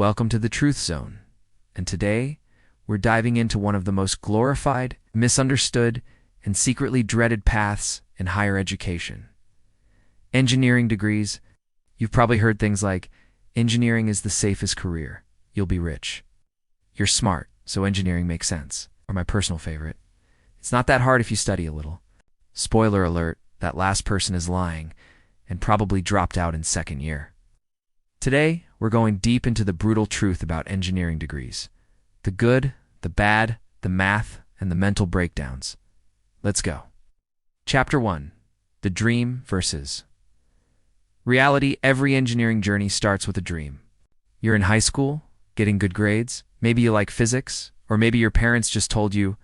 Welcome to the Truth Zone, and today we're diving into one of the most glorified, misunderstood, and secretly dreaded paths in higher education. Engineering degrees. You've probably heard things like, engineering is the safest career, you'll be rich. You're smart, so engineering makes sense. Or my personal favorite, it's not that hard if you study a little. Spoiler alert, that last person is lying, and probably dropped out in second year. Today, we're going deep into the brutal truth about engineering degrees. The good, the bad, the math, and the mental breakdowns. Let's go. Chapter 1. The Dream versus Reality. Every engineering journey starts with a dream. You're in high school, getting good grades, maybe you like physics, or maybe your parents just told you,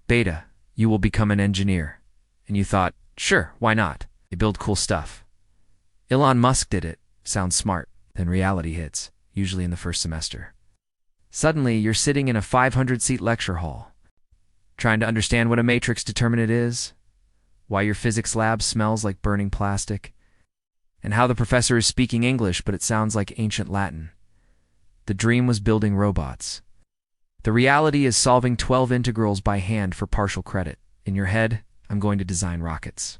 Beta, you will become an engineer. And you thought, sure, why not? They build cool stuff. Elon Musk did it. Sounds smart. Then reality hits, usually in the first semester. Suddenly, you're sitting in a 500-seat lecture hall, trying to understand what a matrix determinant is, why your physics lab smells like burning plastic, and how the professor is speaking English but it sounds like ancient Latin. The dream was building robots. The reality is solving 12 integrals by hand for partial credit. In your head, I'm going to design rockets.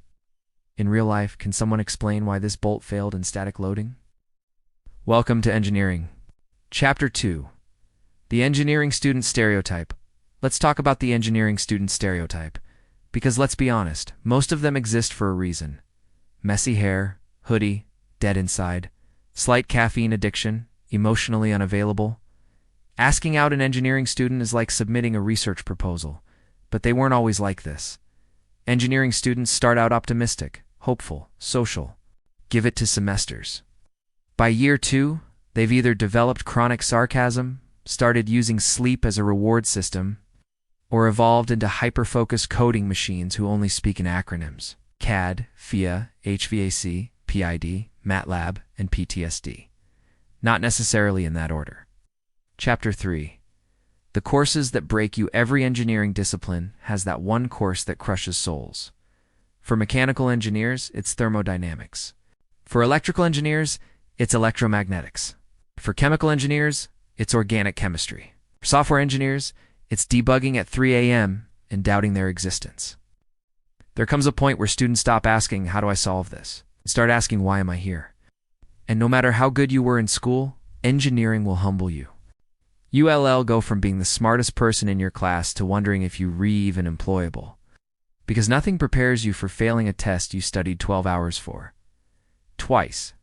In real life, can someone explain why this bolt failed in static loading? Welcome to engineering. Chapter 2. The engineering student stereotype. Let's talk about the engineering student stereotype. Because let's be honest, most of them exist for a reason. Messy hair, hoodie, dead inside, slight caffeine addiction, emotionally unavailable. Asking out an engineering student is like submitting a research proposal, but they weren't always like this. Engineering students start out optimistic, hopeful, social. Give it to semesters. By year 2, they've either developed chronic sarcasm, started using sleep as a reward system, or evolved into hyper-focused coding machines who only speak in acronyms: CAD, FIA, HVAC, PID, MATLAB, and PTSD. Not necessarily in that order. Chapter 3. The courses that break you. Every engineering discipline has that one course that crushes souls. For mechanical engineers, it's thermodynamics. For electrical engineers, it's electromagnetics. For chemical engineers, it's organic chemistry. For software engineers, it's debugging at 3 a.m. and doubting their existence. There comes a point where students stop asking, how do I solve this? And start asking, why am I here? And no matter how good you were in school, engineering will humble you. You'll go from being the smartest person in your class to wondering if you're even employable. Because nothing prepares you for failing a test you studied 12 hours for. Twice.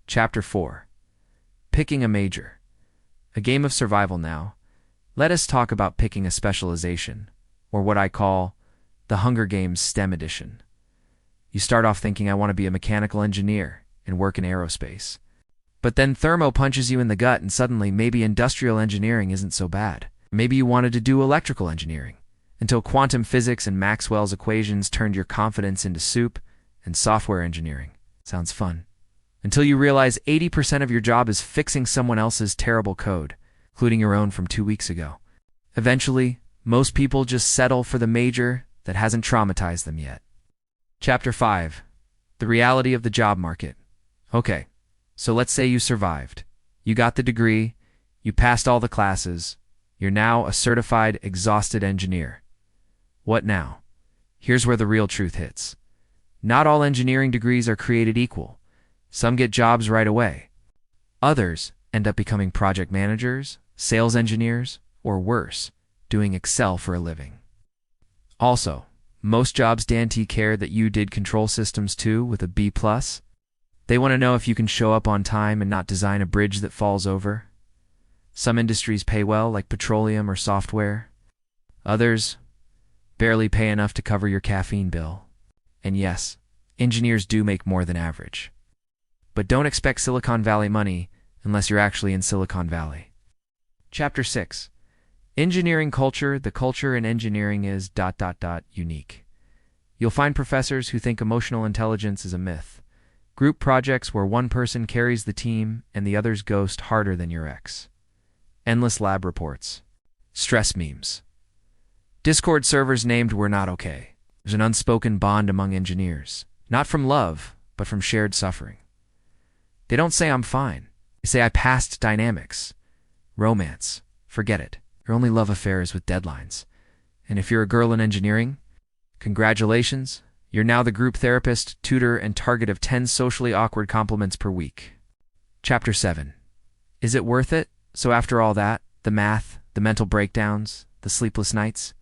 Chapter 4. Picking a major. A game of survival now. Let us talk about picking a specialization, or what I call the Hunger Games STEM edition. You start off thinking, I want to be a mechanical engineer and work in aerospace. But then thermo punches you in the gut and suddenly maybe industrial engineering isn't so bad. Maybe you wanted to do electrical engineering, until quantum physics and Maxwell's equations turned your confidence into soup, and software engineering. Sounds fun. Until you realize 80% of your job is fixing someone else's terrible code, including your own from 2 weeks ago. Eventually, most people just settle for the major that hasn't traumatized them yet. Chapter 5. The reality of the job market. Okay, so let's say you survived. You got the degree, you passed all the classes, you're now a certified, exhausted engineer. What now? Here's where the real truth hits. Not all engineering degrees are created equal. Some get jobs right away. Others end up becoming project managers, sales engineers, or worse, doing Excel for a living. Also, most jobs guarantee care that you did control systems too with a B+. They want to know if you can show up on time and not design a bridge that falls over. Some industries pay well, like petroleum or software. Others barely pay enough to cover your caffeine bill. And yes, engineers do make more than average. But don't expect Silicon Valley money unless you're actually in Silicon Valley. Chapter 6. Engineering culture. The culture in engineering is ... unique. You'll find professors who think emotional intelligence is a myth. Group projects where one person carries the team and the others ghost harder than your ex. Endless lab reports. Stress memes. Discord servers named We're Not Okay. There's an unspoken bond among engineers. Not from love, but from shared suffering. They don't say I'm fine. They say I passed dynamics. Romance. Forget it. Your only love affair is with deadlines. And if you're a girl in engineering, congratulations. You're now the group therapist, tutor, and target of 10 socially awkward compliments per week. Chapter 7. Is it worth it? So after all that, the math, the mental breakdowns, the sleepless nights,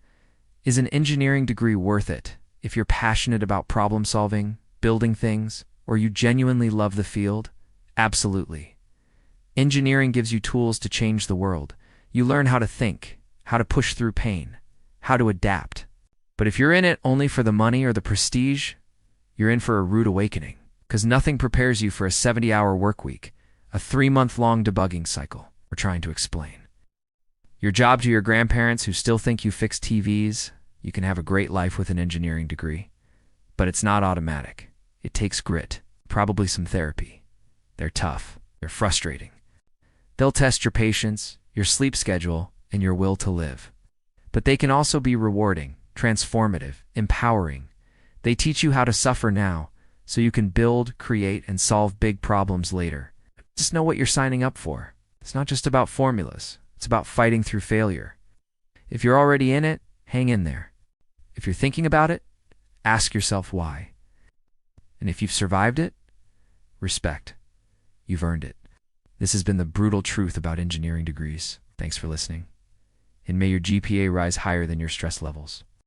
is an engineering degree worth it if you're passionate about problem solving, building things, or you genuinely love the field? Absolutely. Engineering gives you tools to change the world. You learn how to think, how to push through pain, how to adapt. But if you're in it only for the money or the prestige, you're in for a rude awakening, because nothing prepares you for a 70-hour work week, a 3-month-long debugging cycle, we're trying to explain. Your job to your grandparents who still think you fix TVs, you can have a great life with an engineering degree. But it's not automatic. It takes grit, probably some therapy. They're tough. They're frustrating. They'll test your patience, your sleep schedule, and your will to live. But they can also be rewarding, transformative, empowering. They teach you how to suffer now, so you can build, create, and solve big problems later. Just know what you're signing up for. It's not just about formulas. It's about fighting through failure. If you're already in it, hang in there. If you're thinking about it, ask yourself why. And if you've survived it, respect. You've earned it. This has been the brutal truth about engineering degrees. Thanks for listening. And may your GPA rise higher than your stress levels.